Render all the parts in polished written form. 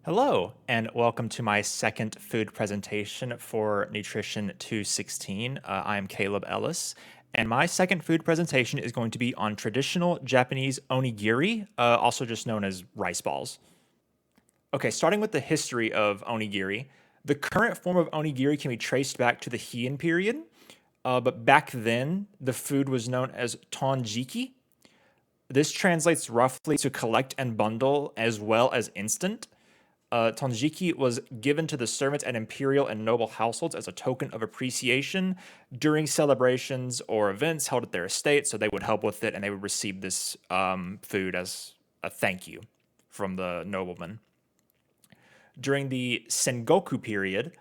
Hello, and welcome to my second food presentation for Nutrition 216. I am Caleb Ellis, and my second food presentation is going to be on traditional Japanese onigiri, also just known as rice balls. Okay, starting with the history of onigiri, the current form of onigiri can be traced back to the Heian period, but back then the food was known as tonjiki. This translates roughly to collect and bundle as well as instant. Tonjiki was given to the servants at imperial and noble households as a token of appreciation during celebrations or events held at their estate. So they would help with it and they would receive this food as a thank you from the nobleman. During the Sengoku period,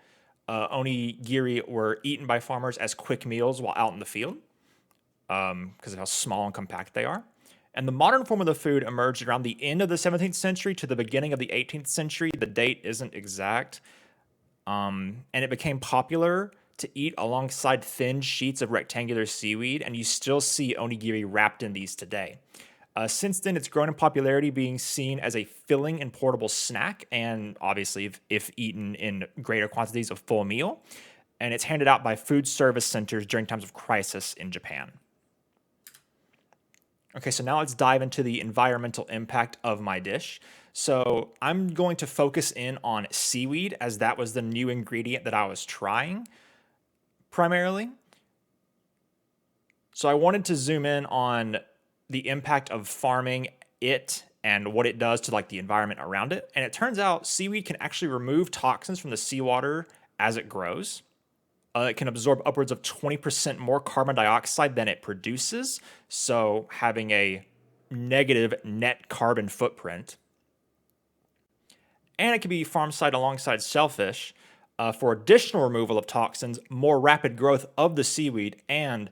onigiri were eaten by farmers as quick meals while out in the field because of how small and compact they are. And the modern form of the food emerged around the end of the 17th century to the beginning of the 18th century. The date isn't exact. And it became popular to eat alongside thin sheets of rectangular seaweed, and you still see onigiri wrapped in these today. Since then, it's grown in popularity, being seen as a filling and portable snack, and obviously, if eaten in greater quantities, a full meal. And it's handed out by food service centers during times of crisis in Japan. Okay, so now let's dive into the environmental impact of my dish. So I'm going to focus in on seaweed as that was the new ingredient that I was trying primarily. So I wanted to zoom in on the impact of farming it and what it does to like the environment around it. And it turns out seaweed can actually remove toxins from the seawater as it grows. It can absorb upwards of 20% more carbon dioxide than it produces, so having a negative net carbon footprint. And it can be farm side alongside shellfish for additional removal of toxins, more rapid growth of the seaweed, and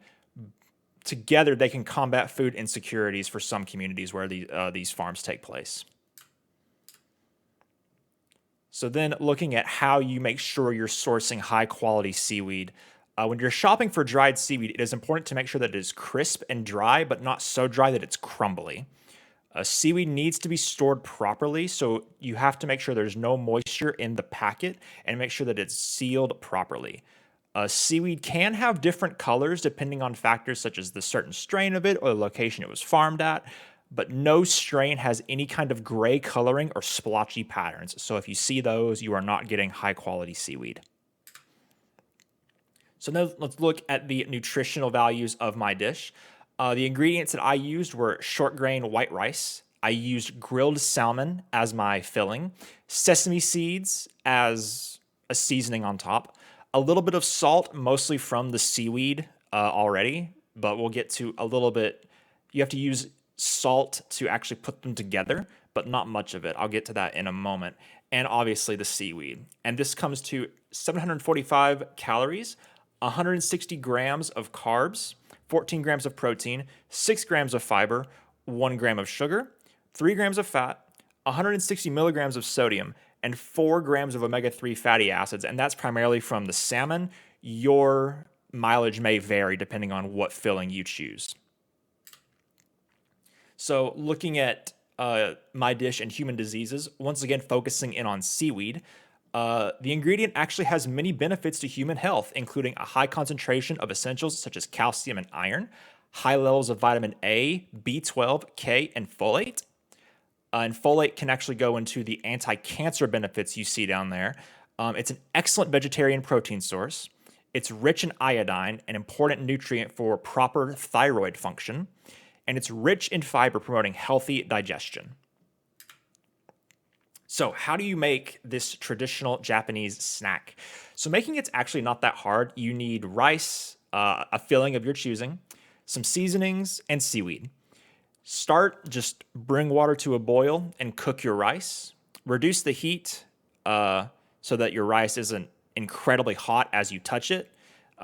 together they can combat food insecurities for some communities where these farms take place. So then looking at how you make sure you're sourcing high quality seaweed. When you're shopping for dried seaweed, it is important to make sure that it is crisp and dry, but not so dry that it's crumbly. Seaweed needs to be stored properly, so you have to make sure there's no moisture in the packet and make sure that it's sealed properly. Seaweed can have different colors depending on factors such as the certain strain of it or the location it was farmed at, but no strain has any kind of gray coloring or splotchy patterns. So if you see those, you are not getting high quality seaweed. So now let's look at the nutritional values of my dish. The ingredients that I used were short grain white rice. I used grilled salmon as my filling, sesame seeds as a seasoning on top, a little bit of salt, mostly from the seaweed already, but we'll get to a little bit. You have to use salt to actually put them together, but not much of it. I'll get to that in a moment. And obviously the seaweed. And this comes to 745 calories, 160 grams of carbs, 14 grams of protein, 6 grams of fiber, 1 gram of sugar, 3 grams of fat, 160 milligrams of sodium, and 4 grams of omega 3 fatty acids. And that's primarily from the salmon. Your mileage may vary depending on what filling you choose. So, looking at my dish and human diseases, once again focusing in on seaweed, the ingredient actually has many benefits to human health, including a high concentration of essentials such as calcium and iron, high levels of vitamin A, B12, K, and folate. And folate can actually go into the anti cancer benefits you see down there. It's an excellent vegetarian protein source. It's rich in iodine, an important nutrient for proper thyroid function. And it's rich in fiber, promoting healthy digestion. So, how do you make this traditional Japanese snack? So, making it's actually not that hard. You need rice, a filling of your choosing, some seasonings, and seaweed. Just bring water to a boil and cook your rice. Reduce the heat so that your rice isn't incredibly hot as you touch it.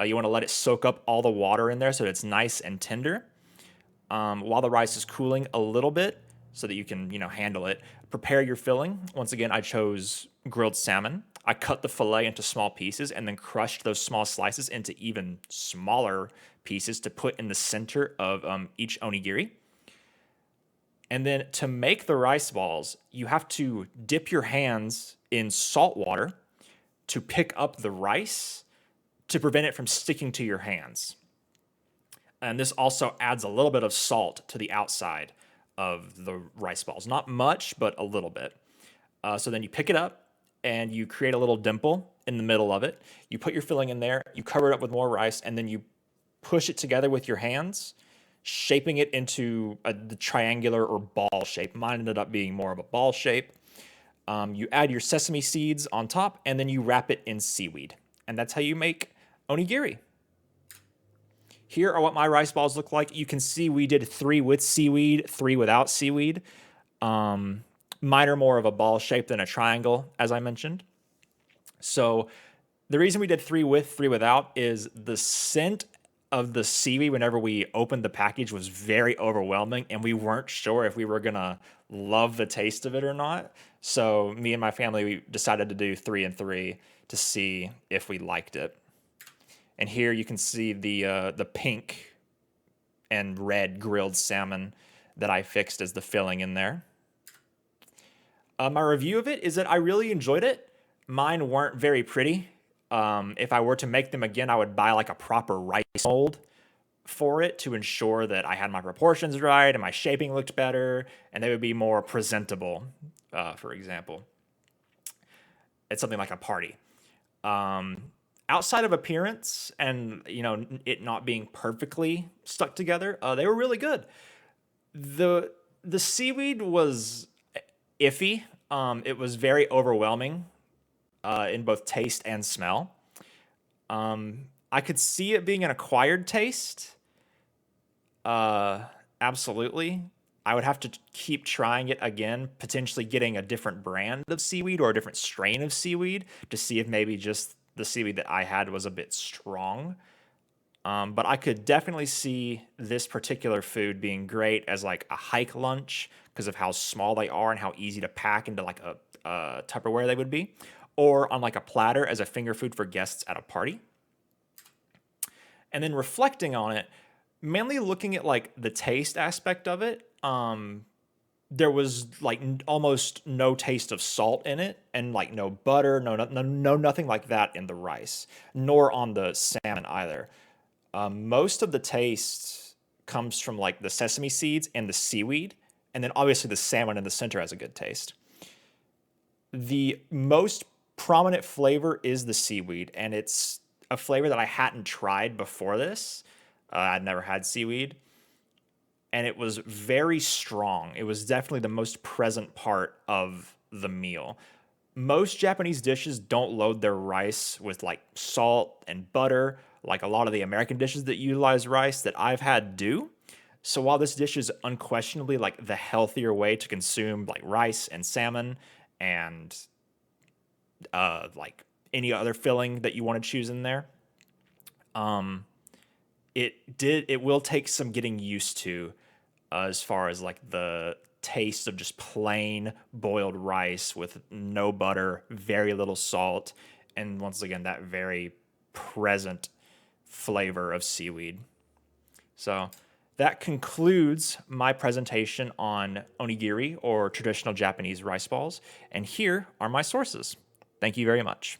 You want to let it soak up all the water in there so that it's nice and tender. While the rice is cooling a little bit so that you can, handle it. Prepare your filling. Once again, I chose grilled salmon. I cut the fillet into small pieces and then crushed those small slices into even smaller pieces to put in the center of each onigiri. And then to make the rice balls, you have to dip your hands in salt water to pick up the rice to prevent it from sticking to your hands. And this also adds a little bit of salt to the outside of the rice balls. Not much, but a little bit. So then you pick it up and you create a little dimple in the middle of it. You put your filling in there, you cover it up with more rice, and then you push it together with your hands, shaping it into the triangular or ball shape. Mine ended up being more of a ball shape. You add your sesame seeds on top, and then you wrap it in seaweed. And that's how you make onigiri. Here are what my rice balls look like. You can see we did 3 with seaweed, 3 without seaweed. Mine are more of a ball shape than a triangle, as I mentioned. So the reason we did 3 with, 3 without is the scent of the seaweed whenever we opened the package was very overwhelming, and we weren't sure if we were gonna love the taste of it or not. So me and my family, we decided to do 3 and 3 to see if we liked it. And here you can see the pink and red grilled salmon that I fixed as the filling in there. My review of it is that I really enjoyed it. Mine weren't very pretty. If I were to make them again, I would buy like a proper rice mold for it to ensure that I had my proportions right and my shaping looked better and they would be more presentable, for example. It's something like a party. Outside of appearance and it not being perfectly stuck together, they were really good. The seaweed was iffy. It was very overwhelming in both taste and smell. I could see it being an acquired taste. Absolutely. I would have to keep trying it again, potentially getting a different brand of seaweed or a different strain of seaweed to see if maybe just the seaweed that I had was a bit strong. But I could definitely see this particular food being great as like a hike lunch because of how small they are and how easy to pack into like a Tupperware they would be, or on like a platter as a finger food for guests at a party. And then reflecting on it, mainly looking at like the taste aspect of it, there was like almost no taste of salt in it, and like no butter, no nothing like that in the rice, nor on the salmon either. Most of the taste comes from like the sesame seeds and the seaweed, and then obviously the salmon in the center has a good taste. The most prominent flavor is the seaweed, and it's a flavor that I hadn't tried before this. I'd never had seaweed, and it was very strong. It was definitely the most present part of the meal. Most Japanese dishes don't load their rice with like salt and butter, like a lot of the American dishes that utilize rice that I've had do. So while this dish is unquestionably like the healthier way to consume like rice and salmon and like any other filling that you want to choose in there, it will take some getting used to as far as like the taste of just plain boiled rice with no butter, very little salt, and once again that very present flavor of seaweed. So that concludes my presentation on onigiri, or traditional Japanese rice balls, and here are my sources. Thank you very much.